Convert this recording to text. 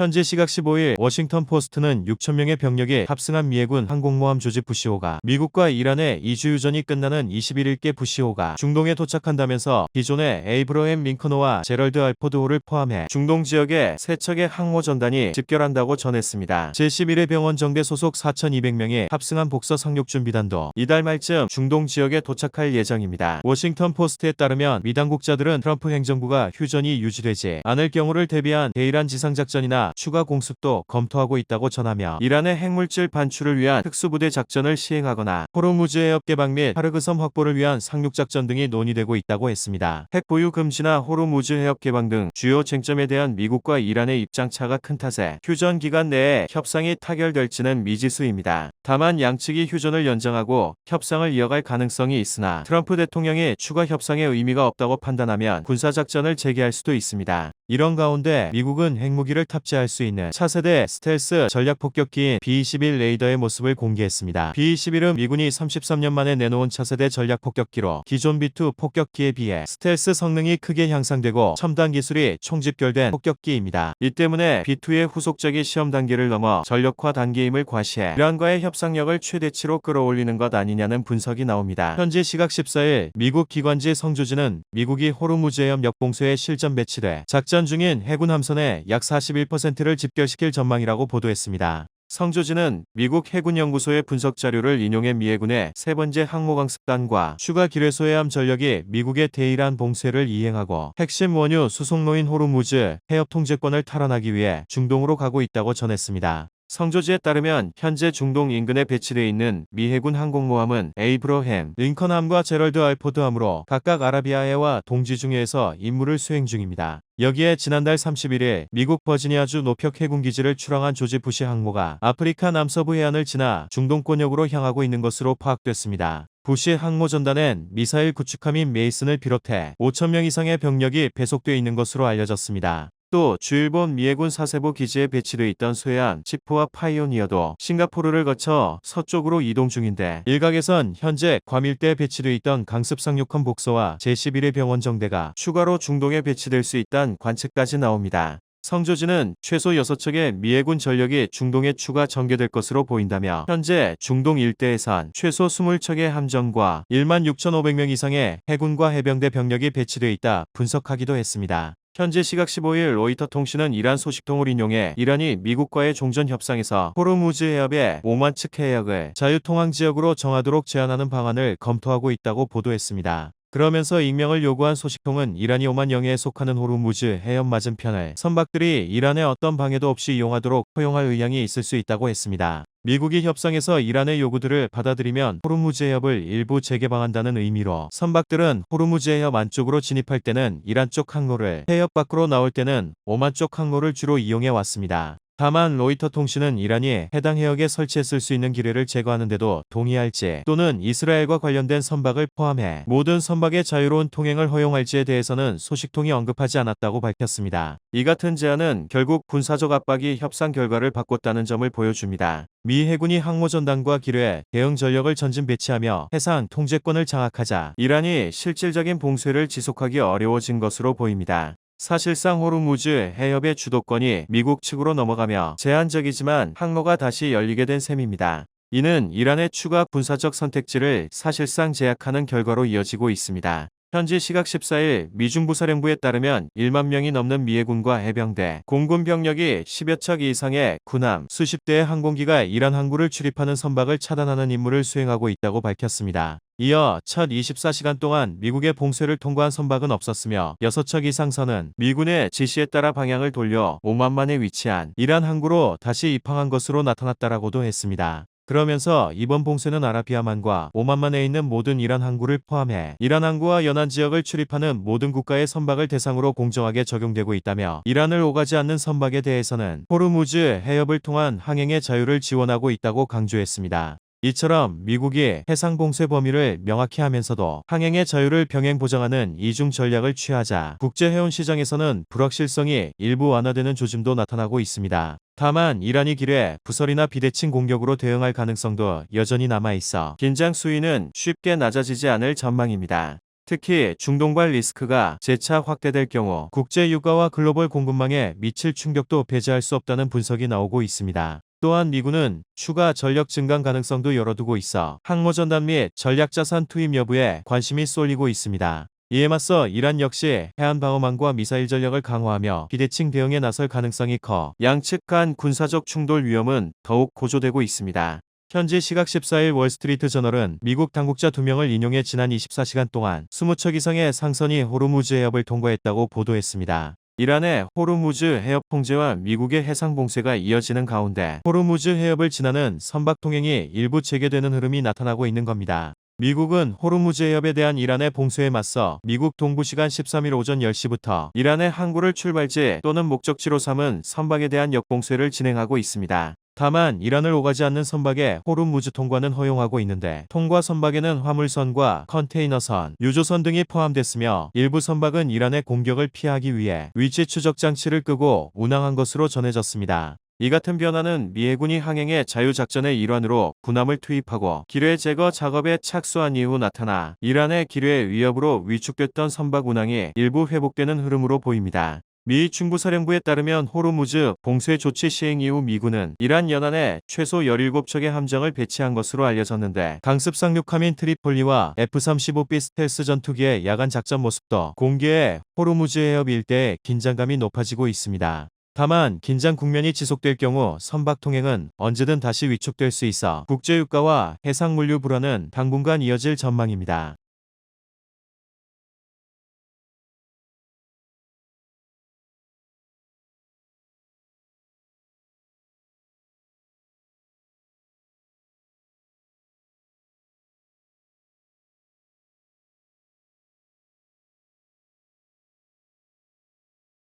현지 시각 15일 워싱턴 포스트는 6,000명의 병력이 탑승한 미 해군 항공모함 조지 부시호가 미국과 이란의 이주유전이 끝나는 21일께 부시호가 중동에 도착한다면서 기존의 에이브러햄 링컨호와 제럴드 알포드호를 포함해 중동 지역에 세 척의 항모 전단이 집결한다고 전했습니다. 제11회 병원 정대 소속 4,200명이 탑승한 복서 상륙 준비단도 이달 말쯤 중동 지역에 도착할 예정입니다. 워싱턴 포스트에 따르면 미 당국자들은 트럼프 행정부가 휴전이 유지되지 않을 경우를 대비한 대이란 지상작전이나 추가 공습도 검토하고 있다고 전하며 이란의 핵물질 반출을 위한 특수부대 작전을 시행하거나 호르무즈 해협 개방 및 하르그섬 확보를 위한 상륙작전 등이 논의되고 있다고 했습니다. 핵 보유 금지나 호르무즈 해협 개방 등 주요 쟁점에 대한 미국과 이란의 입장차가 큰 탓에 휴전 기간 내에 협상이 타결될지는 미지수입니다. 다만 양측이 휴전을 연장하고 협상을 이어갈 가능성이 있으나 트럼프 대통령이 추가 협상에 의미가 없다고 판단하면 군사작전을 재개할 수도 있습니다. 이런 가운데 미국은 핵무기를 탑재할 수 있는 차세대 스텔스 전략폭격기인 B-21 레이더의 모습을 공개했습니다. B-21은 미군이 33년 만에 내놓은 차세대 전략폭격기로 기존 B-2 폭격기에 비해 스텔스 성능이 크게 향상되고 첨단 기술이 총집결된 폭격기입니다. 이 때문에 B-2의 후속적인 시험 단계를 넘어 전력화 단계임을 과시해 이란과의 협상력을 최대치로 끌어올리는 것 아니냐는 분석이 나옵니다. 현지 시각 14일 미국 기관지 성조지는 미국이 호르무즈 해협 역봉쇄에 실전 배치돼 작전 중인 해군 함선의 약 41%를 집결시킬 전망이라고 보도했습니다. 성조지는 미국 해군연구소의 분석 자료를 인용해 미 해군의 세 번째 항모강습단과 추가 기뢰소해함 전력이 미국의 대이란 봉쇄를 이행하고 핵심 원유 수송로인 호르무즈 해협 통제권을 탈환하기 위해 중동으로 가고 있다고 전했습니다. 성조지에 따르면 현재 중동 인근에 배치되어 있는 미 해군 항공모함은 에이브러햄 링컨함과 제럴드 알포드함으로 각각 아라비아해와 동지중해에서 임무를 수행 중입니다. 여기에 지난달 31일 미국 버지니아주 노평 해군기지를 출항한 조지 부시 항모가 아프리카 남서부 해안을 지나 중동권역으로 향하고 있는 것으로 파악됐습니다. 부시 항모 전단엔 미사일 구축함인 메이슨을 비롯해 5,000명 이상의 병력이 배속되어 있는 것으로 알려졌습니다. 또 주일본 미 해군 사세보 기지에 배치되어 있던 소해안 치프와 파이오니어도 싱가포르를 거쳐 서쪽으로 이동 중인데 일각에선 현재 괌 일대에 배치되어 있던 강습 상륙함 복서와 제11회 병원 정대가 추가로 중동에 배치될 수 있다는 관측까지 나옵니다. 성조지는 최소 6척의 미 해군 전력이 중동에 추가 전개될 것으로 보인다며 현재 중동 일대에선 최소 20척의 함정과 16,500명 이상의 해군과 해병대 병력이 배치되어 있다 분석하기도 했습니다. 현재 시각 15일 로이터 통신은 이란 소식통을 인용해 이란이 미국과의 종전 협상에서 호르무즈 해협의 오만측 해역을 자유통항지역으로 정하도록 제안하는 방안을 검토하고 있다고 보도했습니다. 그러면서 익명을 요구한 소식통은 이란이 오만 영해에 속하는 호르무즈 해협 맞은편을 선박들이 이란의 어떤 방해도 없이 이용하도록 허용할 의향이 있을 수 있다고 했습니다. 미국이 협상에서 이란의 요구들을 받아들이면 호르무즈 해협을 일부 재개방한다는 의미로 선박들은 호르무즈 해협 안쪽으로 진입할 때는 이란 쪽 항로를, 해협 밖으로 나올 때는 오만 쪽 항로를 주로 이용해 왔습니다. 다만 로이터 통신은 이란이 해당 해역에 설치했을 수 있는 기뢰를 제거하는 데도 동의할지 또는 이스라엘과 관련된 선박을 포함해 모든 선박의 자유로운 통행을 허용할지에 대해서는 소식통이 언급하지 않았다고 밝혔습니다. 이 같은 제안은 결국 군사적 압박이 협상 결과를 바꿨다는 점을 보여줍니다. 미 해군이 항모전단과 기뢰, 대응 전력을 전진 배치하며 해상 통제권을 장악하자 이란이 실질적인 봉쇄를 지속하기 어려워진 것으로 보입니다. 사실상 호르무즈 해협의 주도권이 미국 측으로 넘어가며 제한적이지만 항로가 다시 열리게 된 셈입니다. 이는 이란의 추가 군사적 선택지를 사실상 제약하는 결과로 이어지고 있습니다. 현지 시각 14일 미중부사령부에 따르면 1만 명이 넘는 미 해군과 해병대, 공군 병력이 10여 척 이상의 군함, 수십 대의 항공기가 이란 항구를 출입하는 선박을 차단하는 임무를 수행하고 있다고 밝혔습니다. 이어 첫 24시간 동안 미국의 봉쇄를 통과한 선박은 없었으며 6척 이상 선은 미군의 지시에 따라 방향을 돌려 오만만에 위치한 이란 항구로 다시 입항한 것으로 나타났다라고도 했습니다. 그러면서 이번 봉쇄는 아라비아만과 오만만에 있는 모든 이란 항구를 포함해 이란 항구와 연안 지역을 출입하는 모든 국가의 선박을 대상으로 공정하게 적용되고 있다며 이란을 오가지 않는 선박에 대해서는 호르무즈 해협을 통한 항행의 자유를 지원하고 있다고 강조했습니다. 이처럼 미국이 해상 봉쇄 범위를 명확히 하면서도 항행의 자유를 병행 보장하는 이중 전략을 취하자 국제 해운 시장에서는 불확실성이 일부 완화되는 조짐도 나타나고 있습니다. 다만 이란이 기뢰, 부설이나 비대칭 공격으로 대응할 가능성도 여전히 남아있어 긴장 수위는 쉽게 낮아지지 않을 전망입니다. 특히 중동발 리스크가 재차 확대될 경우 국제 유가와 글로벌 공급망에 미칠 충격도 배제할 수 없다는 분석이 나오고 있습니다. 또한 미군은 추가 전력 증강 가능성도 열어두고 있어 항모전단 및 전략자산 투입 여부에 관심이 쏠리고 있습니다. 이에 맞서 이란 역시 해안방어망과 미사일 전력을 강화하며 비대칭 대응에 나설 가능성이 커 양측 간 군사적 충돌 위험은 더욱 고조되고 있습니다. 현지 시각 14일 월스트리트 저널은 미국 당국자 2명을 인용해 지난 24시간 동안 20척 이상의 상선이 호르무즈 해협을 통과했다고 보도했습니다. 이란의 호르무즈 해협 통제와 미국의 해상 봉쇄가 이어지는 가운데 호르무즈 해협을 지나는 선박 통행이 일부 재개되는 흐름이 나타나고 있는 겁니다. 미국은 호르무즈 해협에 대한 이란의 봉쇄에 맞서 미국 동부 시간 13일 오전 10시부터 이란의 항구를 출발지 또는 목적지로 삼은 선박에 대한 역봉쇄를 진행하고 있습니다. 다만 이란을 오가지 않는 선박의 호르무즈 통과는 허용하고 있는데 통과 선박에는 화물선과 컨테이너선, 유조선 등이 포함됐으며 일부 선박은 이란의 공격을 피하기 위해 위치 추적 장치를 끄고 운항한 것으로 전해졌습니다. 이 같은 변화는 미 해군이 항행의 자유작전의 일환으로 군함을 투입하고 기뢰 제거 작업에 착수한 이후 나타나 이란의 기뢰 위협으로 위축됐던 선박 운항이 일부 회복되는 흐름으로 보입니다. 미 중부사령부에 따르면 호르무즈 봉쇄 조치 시행 이후 미군은 이란 연안에 최소 17척의 함정을 배치한 것으로 알려졌는데 강습 상륙함인 트리폴리와 F-35B 스텔스 전투기의 야간 작전 모습도 공개해 호르무즈 해협 일대에 긴장감이 높아지고 있습니다. 다만 긴장 국면이 지속될 경우 선박 통행은 언제든 다시 위축될 수 있어 국제유가와 해상물류 불안은 당분간 이어질 전망입니다.